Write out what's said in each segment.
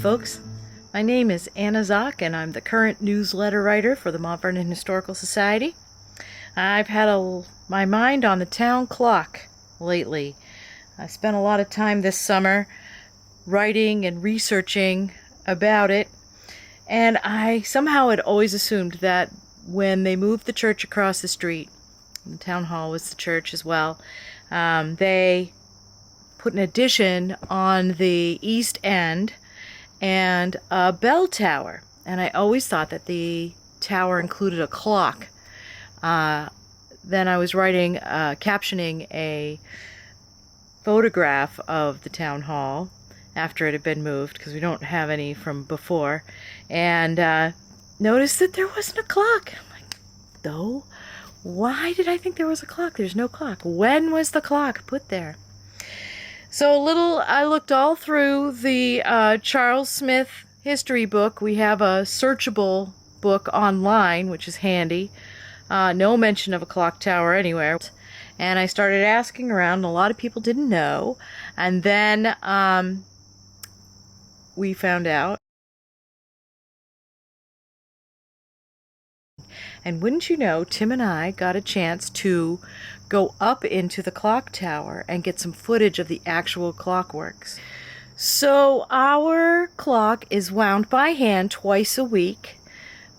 folks. My name is Anna Zock, and I'm the current newsletter writer for the Mont Vernon Historical Society. I've had my mind on the town clock lately. I spent a lot of time this summer writing and researching about it, and I somehow had always assumed that when they moved the church across the street, the town hall was the church as well, they put an addition on the east end and a bell tower. And I always thought that the tower included a clock. Then I was captioning a photograph of the town hall after it had been moved, because we don't have any from before, and noticed that there wasn't a clock. I'm like, though, why did I think there was a clock? There's no clock. When was the clock put there? So I looked all through the Charles Smith history book. We have a searchable book online, which is handy. No mention of a clock tower anywhere. And I started asking around, and a lot of people didn't know. And then we found out. And wouldn't you know, Tim and I got a chance to go up into the clock tower and get some footage of the actual clockworks. So our clock is wound by hand twice a week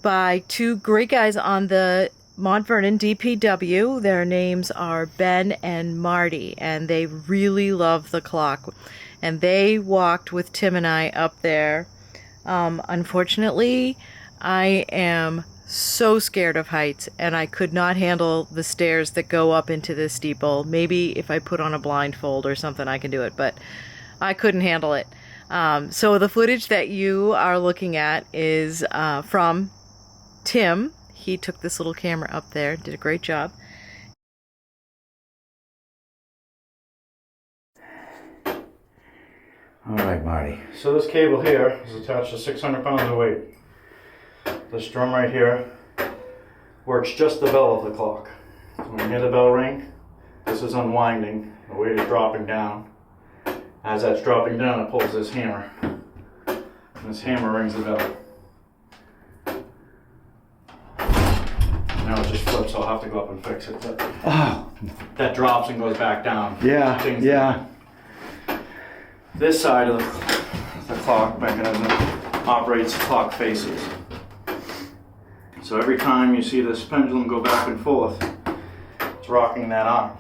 by two great guys on the Mont Vernon DPW. Their names are Ben and Marty, and they really love the clock. And they walked with Tim and I up there. Unfortunately, I am so scared of heights, and I could not handle the stairs that go up into the steeple. Maybe if I put on a blindfold or something I can do it, but I couldn't handle it. So the footage that you are looking at is from Tim. He took this little camera up there, did a great job. All right, Marty. So this cable here is attached to 600 pounds of weight. This drum right here works just the bell of the clock. So when you hear the bell ring, this is unwinding. The weight is dropping down. As that's dropping down, it pulls this hammer. And this hammer rings the bell. Now it just flips, so I'll have to go up and fix it. But that drops and goes back down. Yeah. This side of the clock mechanism operates clock faces. So every time you see this pendulum go back and forth, it's rocking that arm.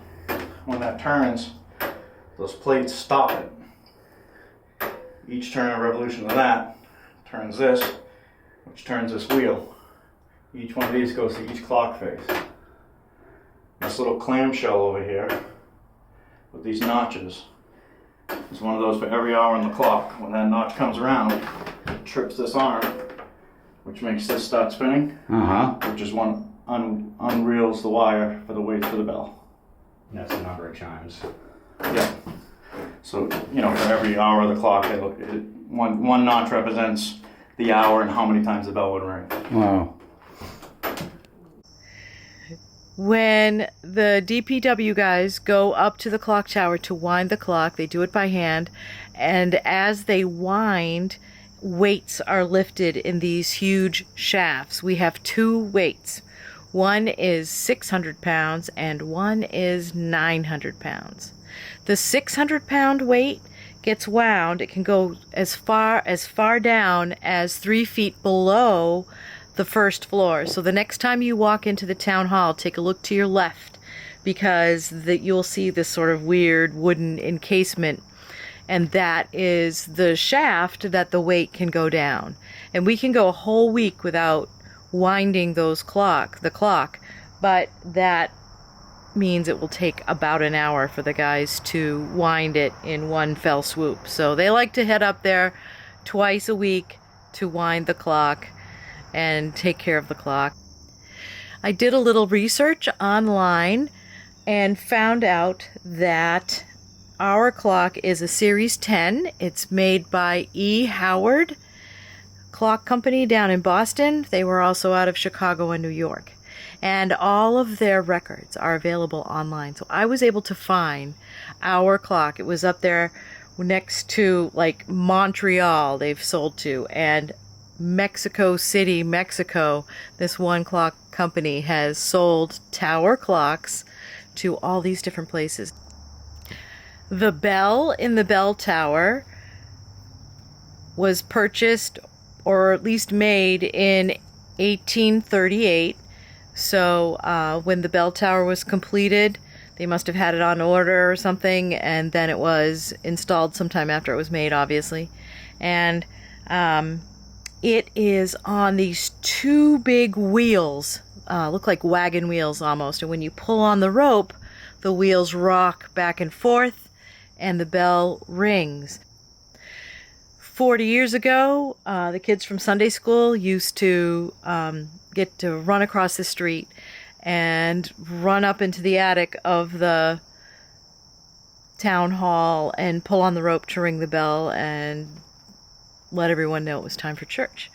When that turns, those plates stop it. Each turn and revolution of that turns this, which turns this wheel. Each one of these goes to each clock face. This little clamshell over here with these notches is one of those for every hour on the clock. When that notch comes around, it trips this arm, which makes this start spinning, which is one unreels the wire for the weight for the bell. And that's the number of chimes. Yeah. So, for every hour of the clock, one notch represents the hour and how many times the bell would ring. Wow. When the DPW guys go up to the clock tower to wind the clock, they do it by hand, and as they wind, weights are lifted in these huge shafts. We have two weights. One is 600 pounds and one is 900 pounds. The 600-pound weight gets wound. It can go as far down as 3 feet below the first floor. So the next time you walk into the town hall, take a look to your left, because you'll see this sort of weird wooden encasement, and that is the shaft that the weight can go down. And we can go a whole week without winding the clock, but that means it will take about an hour for the guys to wind it in one fell swoop. So they like to head up there twice a week to wind the clock and take care of the clock. I did a little research online and found out that our clock is a Series 10. It's made by E. Howard Clock Company down in Boston. They were also out of Chicago and New York. And all of their records are available online. So I was able to find our clock. It was up there next to like Montreal they've sold to, and Mexico City, Mexico. This one clock company has sold tower clocks to all these different places. The bell in the bell tower was purchased, or at least made, in 1838. So when the bell tower was completed, they must have had it on order or something, and then it was installed sometime after it was made, obviously. And it is on these two big wheels, look like wagon wheels almost, and when you pull on the rope, the wheels rock back and forth and the bell rings. 40 years ago, the kids from Sunday school used to get to run across the street and run up into the attic of the town hall and pull on the rope to ring the bell and let everyone know it was time for church.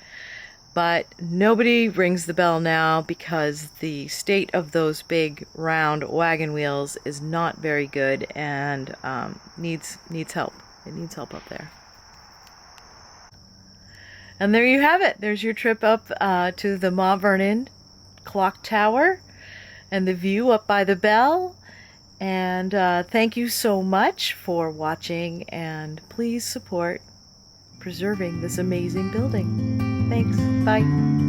But nobody rings the bell now because the state of those big round wagon wheels is not very good, and needs help. It needs help up there. And there you have it. There's your trip up to the Mont Vernon clock tower and the view up by the bell. And thank you so much for watching, and please support preserving this amazing building. Thanks. Bye.